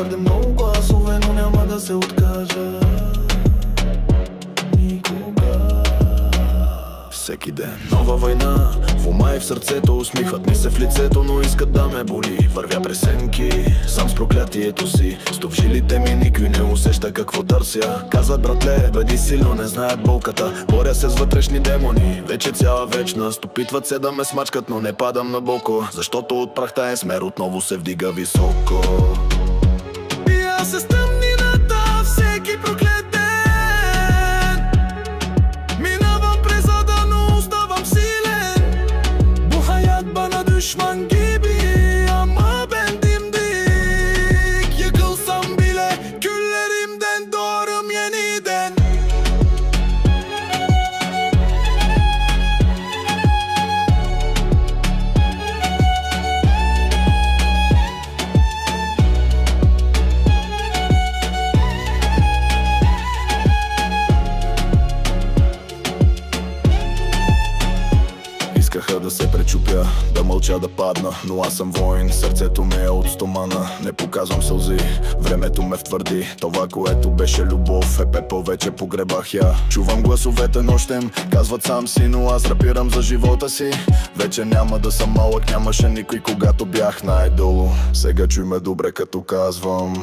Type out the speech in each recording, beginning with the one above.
твърде много гласове, но няма да се откажа никога. Всеки ден нова война в ума и в сърцето. Усмихват ми се в лицето, но искат да ме боли. Вървя през сенки, сам с проклятието си. Стоп жилите ми, никой не усеща какво търся. Казват братле, бъди силно, не знаят болката. Боря се с вътрешни демони, вече цяла вечност. Опитват се да ме смачкат, но не падам на боко, защото от прахта е смер отново се вдига високо. И аз се стъмнината всеки проклет ден. Минавам през ада, но оставам силен. Bu hayat bana düşman gibi ama ben dimdik. Yıkılsam bile küllerimden doğarım yeniden. Искаха да се пречупя, да мълча, да падна, но аз съм воин, сърцето ми е от стомана. Не показвам сълзи, времето ме втвърди. Това, което беше любов, е пепел, вече погребах я. Чувам гласовете нощем, казват сам си, но аз рапирам за живота си. Вече няма да съм малък, нямаше никой, когато бях най-долу. Сега чуй ме добре, като казвам: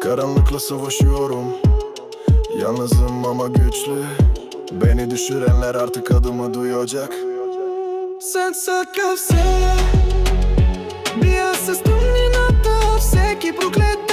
Karanlıkla savaşıyorum, yalnızım ama güçlü. Beni düşürenler artık adımı duyacak. Sen sakın sen, bir asas tumninata, всеки проклет